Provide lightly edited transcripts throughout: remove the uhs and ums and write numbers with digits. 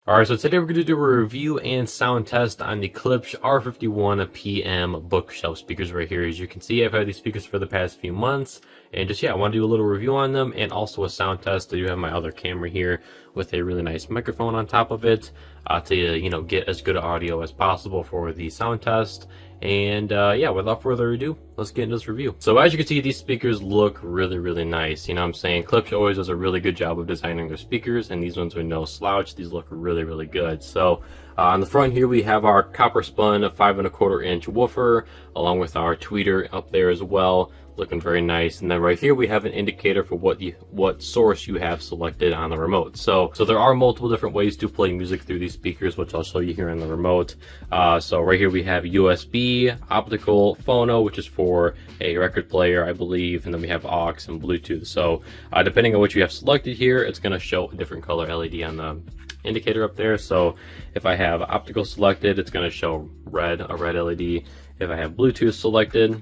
Alright, so today we're going to do a review and sound test on the Klipsch R-51PM bookshelf speakers right here. As you can see, I've had these speakers for the past few months, and just, I want to do a little review on them and also a sound test. I do have my other camera here with a really nice microphone on top of it to, get as good audio as possible for the sound test. And without further ado, let's get into this review. So as you can see, these speakers look really nice. You know what I'm saying? Klipsch always does a really good job of designing their speakers, and these ones are no slouch. These look really good. So on the front here, we have our copper spun 5¼ inch woofer, along with our tweeter up there as well, looking very nice. And then right here we have an indicator for what source you have selected on the remote. So there are multiple different ways to play music through these speakers, which I'll show you here on the remote. So right here we have USB, optical, phono, which is for a record player, I believe, and then we have aux and Bluetooth. So depending on what you have selected here, it's going to show a different color LED on the indicator up there. So if I have optical selected, it's going to show a red LED. If I have Bluetooth selected,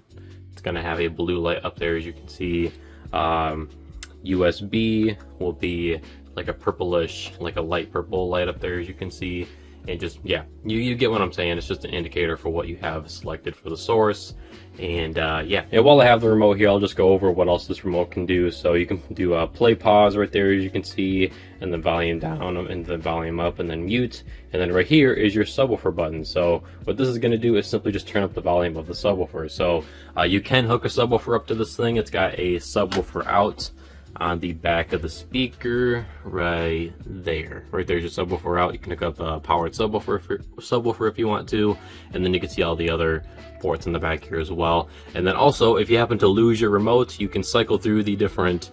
it's going to have a blue light up there, as you can see. USB will be like a purplish, like a light purple light up there, as you can see. And just, you get what I'm saying. It's just an indicator for what you have selected for the source. And while I have the remote here, I'll just go over what else this remote can do. So you can do a play pause right there, as you can see, and then volume down and then volume up and then mute. And then right here is your subwoofer button. So what this is going to do is simply just turn up the volume of the subwoofer. So you can hook a subwoofer up to this thing. It's got a subwoofer out on the back of the speaker right there. Right there's your subwoofer out. You can hook up a powered subwoofer if you want to, and then you can see all the other ports in the back here as well. And then also, if you happen to lose your remote, you can cycle through the different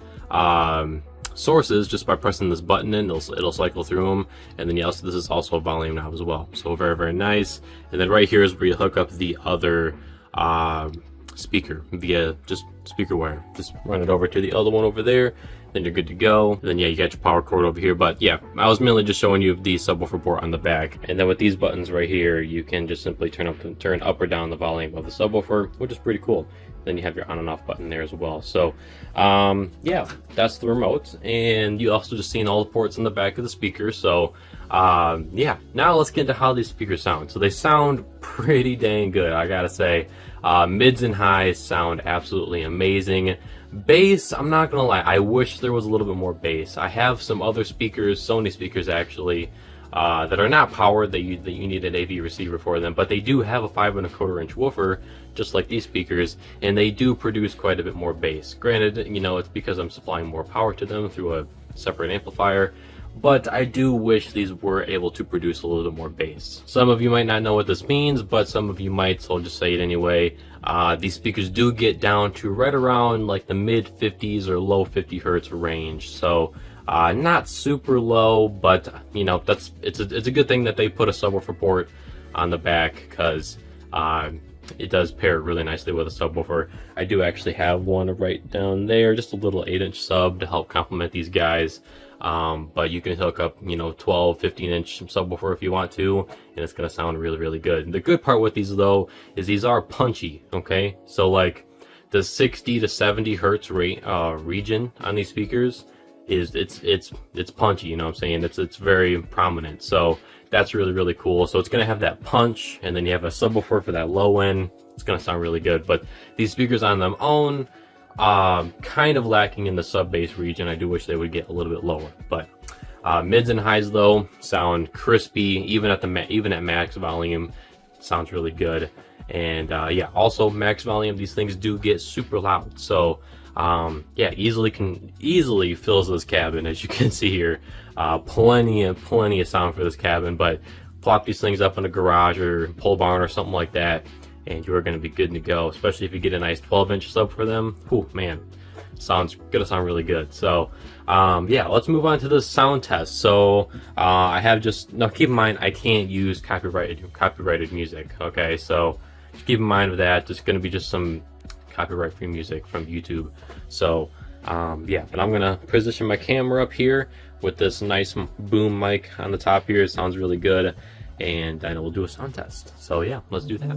sources just by pressing this button in. It'll cycle through them. And then this is also a volume knob as well. So very nice. And then right here is where you hook up the other speaker via just speaker wire. Just run it over to the other one over there, then you're good to go. And then you got your power cord over here. But I was mainly just showing you the subwoofer port on the back. And then with these buttons right here, you can just simply turn up or down the volume of the subwoofer, which is pretty cool. Then you have your on and off button there as well. So that's the remote. And you also just seen all the ports in the back of the speaker. So now let's get into how these speakers sound. So they sound pretty dang good, I gotta say. Mids and highs sound absolutely amazing. Bass, I'm not gonna lie, I wish there was a little bit more bass. I have some other speakers, Sony speakers actually, that are not powered, that you need an AV receiver for them, but they do have a 5¼ inch woofer, just like these speakers, and they do produce quite a bit more bass. Granted, it's because I'm supplying more power to them through a separate amplifier, but I do wish these were able to produce a little bit more bass. Some of you might not know what this means, but some of you might, so I'll just say it anyway. These speakers do get down to right around like the mid 50s or low 50 hertz range. So not super low, but it's a good thing that they put a subwoofer port on the back, because it does pair really nicely with a subwoofer. I do actually have one right down there, just a little 8-inch sub to help complement these guys. But you can hook up, 12, 15-inch subwoofer if you want to, and it's going to sound really good. The good part with these though is these are punchy, okay? So like the 60 to 70 hertz region on these speakers is it's punchy, you know what I'm saying? It's very prominent. So that's really cool. So it's going to have that punch, and then you have a subwoofer for that low end. It's going to sound really good. But these speakers on their own, kind of lacking in the sub bass region. I do wish they would get a little bit lower, but mids and highs though sound crispy. Even at max volume, sounds really good. And also max volume, these things do get super loud. So easily fills this cabin, as you can see here. Plenty of sound for this cabin. But plop these things up in a garage or pole barn or something like that, and you're going to be good to go, especially if you get a nice 12-inch sub for them. Whew, man, gonna sound really good. So let's move on to the sound test. So I have keep in mind, I can't use copyrighted music, okay? So just keep in mind of that. There's going to be just some copyright-free music from YouTube. So but I'm gonna position my camera up here with this nice boom mic on the top here. It sounds really good. and then we'll do a sound test. So yeah, let's do that.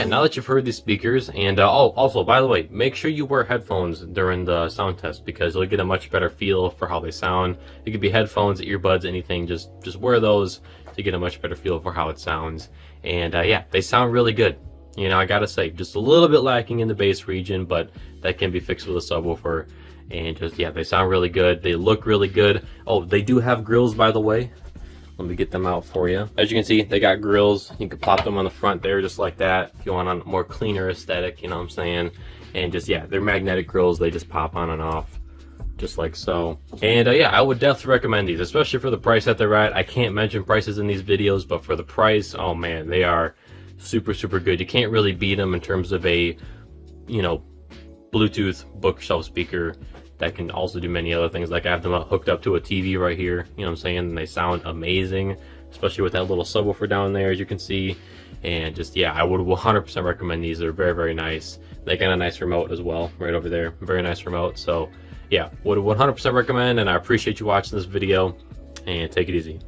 Now that you've heard these speakers, and oh, also, by the way, make sure you wear headphones during the sound test, because you'll get a much better feel for how they sound. It could be headphones, earbuds, anything. Just wear those to get a much better feel for how it sounds. And yeah, they sound really good. You know, I gotta say, just a little bit lacking in the bass region, but that can be fixed with a subwoofer. And just, yeah, they sound really good. They look really good. Oh, they do have grills, by the way. Let me get them out for you. As you can see, they got grills. You can pop them on the front there just like that if you want a more cleaner aesthetic, you know what I'm saying? And just, yeah, they're magnetic grills. They just pop on and off just like so. And yeah, I would definitely recommend these, especially for the price that they're at. I can't mention prices in these videos, but for the price, oh man, they are super, super good. You can't really beat them in terms of a, you know, Bluetooth bookshelf speaker that can also do many other things. Like I have them hooked up to a TV right here, you know what I'm saying? And they sound amazing, especially with that little subwoofer down there, as you can see. And just, yeah, I would 100% recommend these. They're very, very nice. They got a nice remote as well, right over there. Very nice remote. So yeah, would 100% recommend, and I appreciate you watching this video, and take it easy.